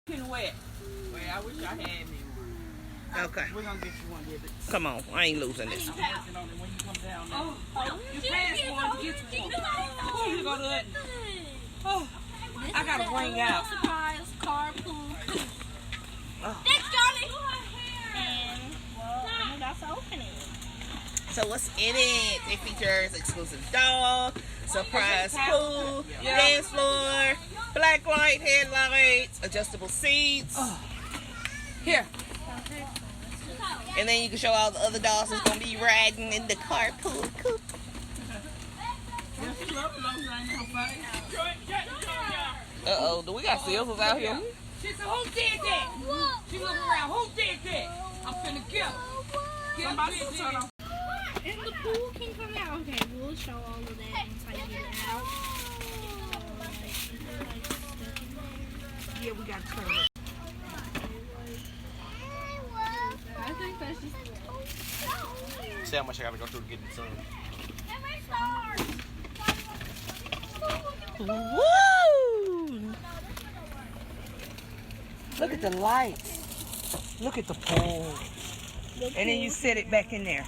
Wet. Well, I wish I had me one. Okay. We're gonna get you one, Debbie. Come on, I ain't losing this. I'm working on it when you come down there. You pass one, get one. Oh, you go to that. Oh, I gotta bring out. Surprise carpool. Oh. Thanks, Johnny. And well, I'm about to open it. So what's in it? It features exclusive dog, surprise pool, dance floor, black light headlights, adjustable seats. Here. And then you can show all the other dogs that's gonna be riding in the carpool coupe. Uh-oh, do we got silvers out here? She said, who did that? She looked around, who did that? I'm finna kill her. Somebody turn on. And the pool can come out. Okay, we'll show all of that once I get it out. Yeah, we gotta turn it. I think that's just See how much I gotta go through to get the sun. Woo! Look at the lights. Look at the pool. And then you set it back in there.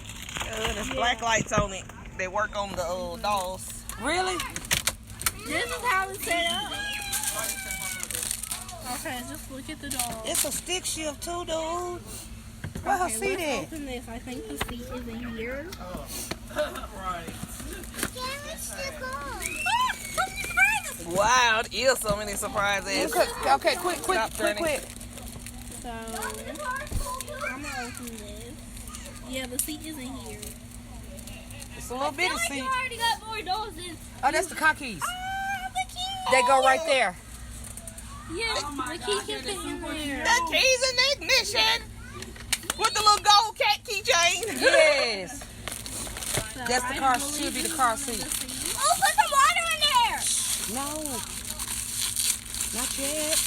There's black lights on it. They work on the dolls. Really? This is how it's set up. Okay, just look at the doll. It's a stick shift too, dude. Where her seat let's at? open this. I think the seat is in here. Right. Wow, it is so many surprises. Okay, quick. So, I'm gonna open this. Yeah, the seat is in here. It's a little bitty seat. You already got more dolls in. Oh, that's the car keys. The key. They go right there. Yeah, the key can fit in there. The keys in the ignition. With the little gold cat keychain. Yes. So That's the car. Should be the car seat. Oh, put some water in there. No. Not yet.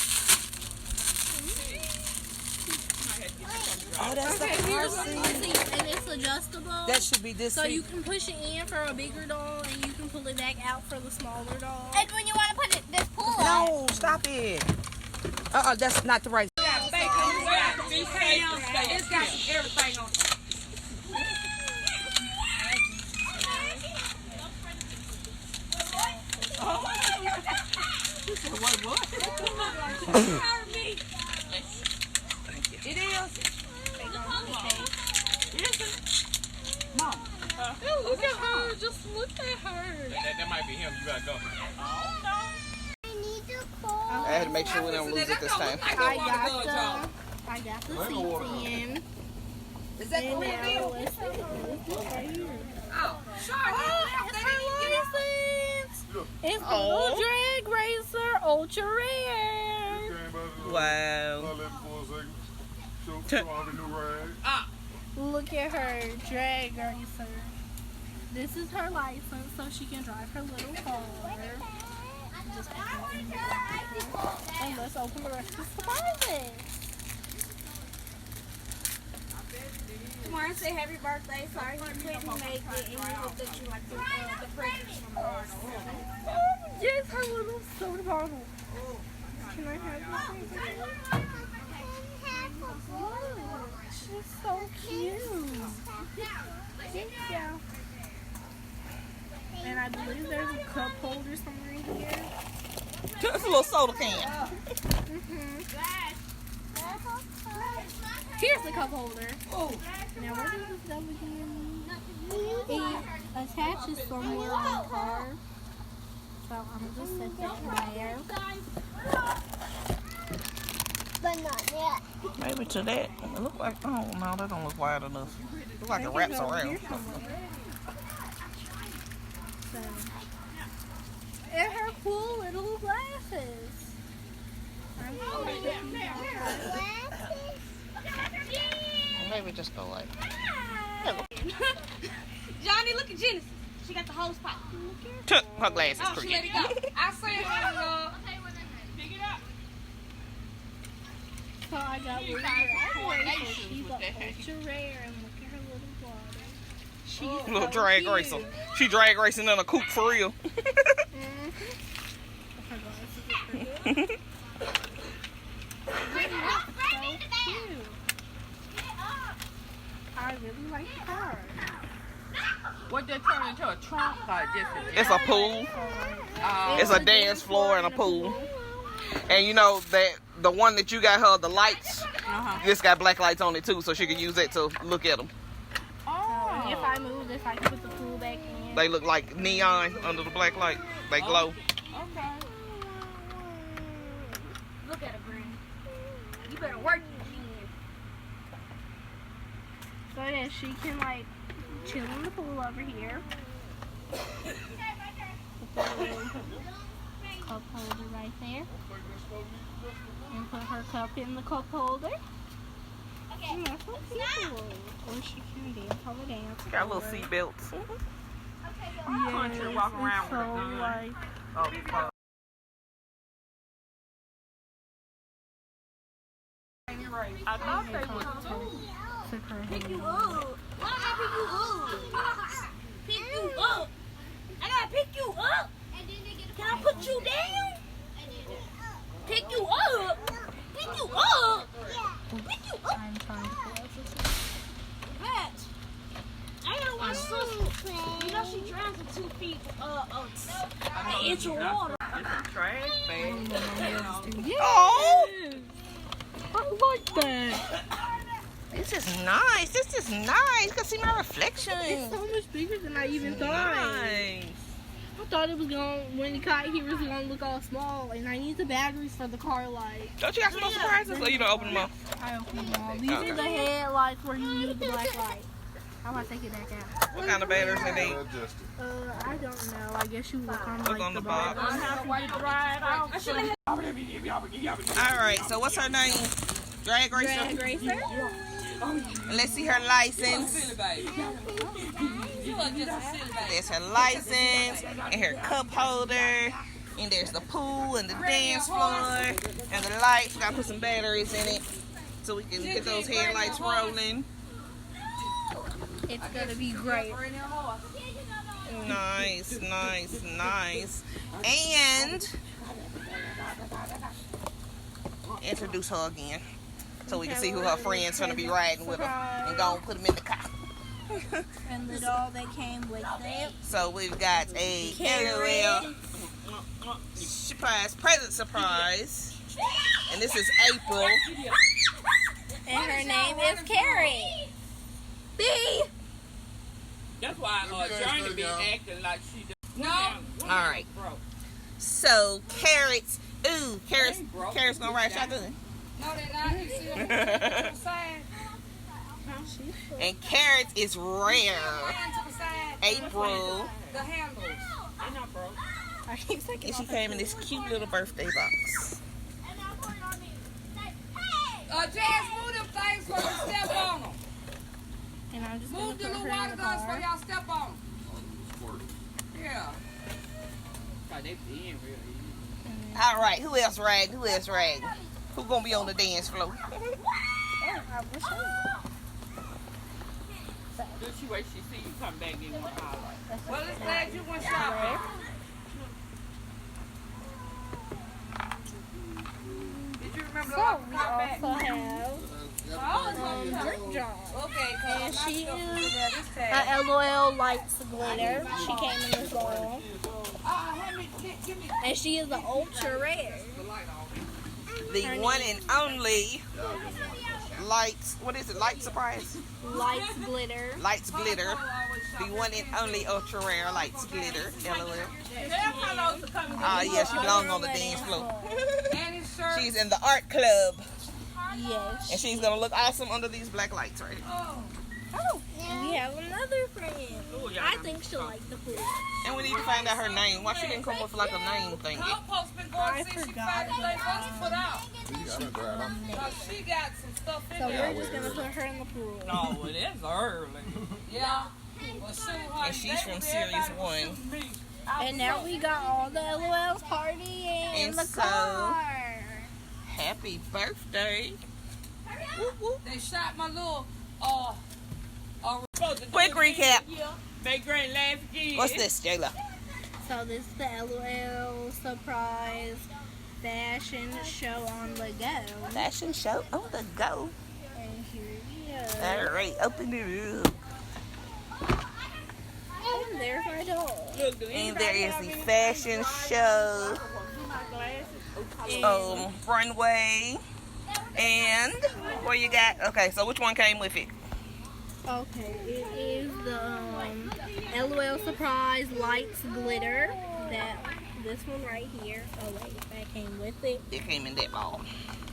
Oh, that's Okay, the car here's one more seat. seat, and it's adjustable. That should be this So seat. you can push it in for a bigger doll, and you can pull it back out for the smaller doll. And when you want to put it, this pool No, stop it. That's not the right. It's got everything on it. It is. Mom. Look at her. Just look at her. That might be him. You gotta go. I had to make sure we don't lose it this time. I got the seats in. Is that the And real now deal? let's see. What's this right here? Oh, sorry. It's her license. It's the little drag racer, ultra rare. Wow. Look at her drag racer. This is her license, so she can drive her little car. Just and let's open the rest of the surprises. Tomorrow say happy birthday. Sorry you couldn't make it, and you looked that you like the presents from the Yes, her little soda bottle. Can I have this? She's so cute. Thank you. And I believe there's a cup holder somewhere in here. Just a little soda can. Here's the cup holder. Now where does this go again? It attaches somewhere on the car. So I'm just set that there. But not yet. Maybe to that. It look like, oh no, that don't look wide enough. Look like it I think wraps it's over around. here somewhere. So, and her cool little glasses. Maybe just go like. Johnny, look at Genesis. She got the hose pipe. Her glasses Oh, she let crooked. it go. I said, Pick it up. So I got little drag racer. She's an ultra rare, and look at her little body. She's Little so drag cute. racer. She drag racing in a coupe for real. Her glasses are pretty. just turn into a trunk or just It's a pool. It's a dance floor and a pool. And you know that the one that you got her, the lights, this got black lights on it too, so she can use that to look at them. Oh. If I move this, I can put the pool back in. They look like neon under the black light. They glow. Okay. Look at her, Granny. You better work your chin. So yeah, she can like chill in the pool over here. Put that little cup holder right there. And put her cup in the cup holder. And that's what people. Or she can dance on the dance. Got little seat belts. Country walk around so with a gun. like Oh, fuck. I thought they would took her Pick you hand. up. Why I pick you up? Pick you up. I gotta pick you up. Can I put you down? Pick you up. Pick you up. Pick you up. I'm trying to pull up this. Bitch. I gotta watch sister. You know she drowns in 2 feet an inch of water. trash bag. Oh, I like that. this is nice. This is nice. You can see my reflection. It's so much bigger than I even thought. Nice. I thought it was going when it got here it was gonna look all small, and I need the batteries for the car light. Don't you got some more surprises? Or you don't open them up? I opened them all. These Okay. are the headlights where you use the black light. I'm gonna take it back out. What kind of batteries they need? I don't know. I guess you look on Look like on the bottom. box. I All right. So what's her name? Drag racer. Drag racer. And let's see her license. There's her license and her cup holder. And there's the pool and the dance floor and the lights. We gotta put some batteries in it so we can get those headlights rolling. It's gonna be great. Nice, nice, nice. And introduce her again so we can see who her friends gonna be riding with her and go and put them in the car. And the doll that came with it. So we've got a LOL surprise, present surprise. And this is April. And her name is Carrie. B. That's why Journey be acting like she does. No. All right. So carrots. Ooh, carrots gonna ride shotgun. No, they're not. You see what I'm saying? And carrots is rare. Hand to the side. April. The handles. They're not broke. And she came in this cute little birthday box. Jazz, move them things for you step on them. And I'm just gonna Move the put little her in water the guns for car. y'all step on them. Yeah. God, they being real easy. All right, who else riding? Who else riding? Who gonna be on the dance floor? I wish I Just she wait, she see you come back and want to highlight. Well, it's glad you went shopping. Did you remember the So locker we car back? also have Drink Jar. Okay, And she is this tag. a LOL Lights glitter. She came in this ball. And she is the ultra rare. The one and only lights. What is it? Light surprise? Lights glitter. Lights glitter. The one and only ultra rare lights glitter. LOL. Ah, yeah, she belongs on the dance floor. She's in the art club, Yes. and she's gonna look awesome under these black lights right here. Oh, and we have another friend. I think she'll like the pool. And we need to find out her name. Why she didn't come up with like a name thing yet? I forgot. She got some stuff in So there. we're just gonna put her in the pool. No, well, it's early. Yeah. Well, And she's from Series 1. And now we got all the LOLs partying in And the so- car. Happy birthday. Whoop, whoop. They shot my little, Quick recap. They great laugh again. What's this, Jayla? So this is the LOL surprise fashion show on the go. Fashion show on the go. And here we go. All right, open it up. there's my dog. And there is the fashion show, runway, and what you got? Okay, so which one came with it? Okay, it is the LOL Surprise Lights Glitter. This one right here. Oh wait, that came with it. It came in that ball.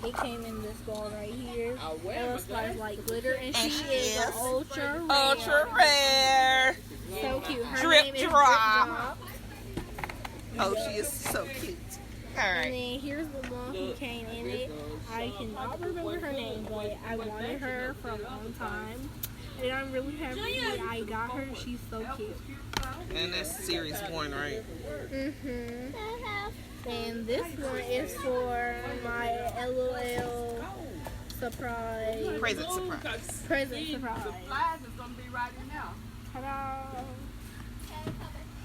It came in this ball right here. LOL Surprise Light Glitter, and she is an ultra rare. Ultra rare. So cute. Her Drip name is drop. Oh, she is so cute. All And right. then here's the one who came in it. I cannot remember her name, but I wanted her for a long time. And I'm really happy I got her. She's so cute. And that's series 1, right? And this one is for my LOL surprise. Present surprise. Present surprise. Supplies is gonna be right in now. Ta-da!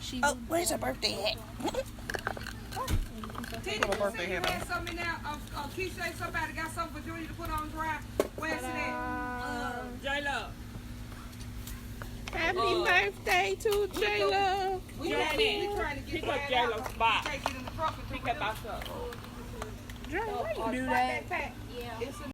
She Oh, where's her birthday hat? Did Put a you birthday see you hat had something now? Keisha, somebody got something for Junior to put on dry. Where's it at? Jayla. Happy birthday to Jayla. We trying to get Jayla's spot. Take it in the truck and pick up our stuff. Why you do that? It's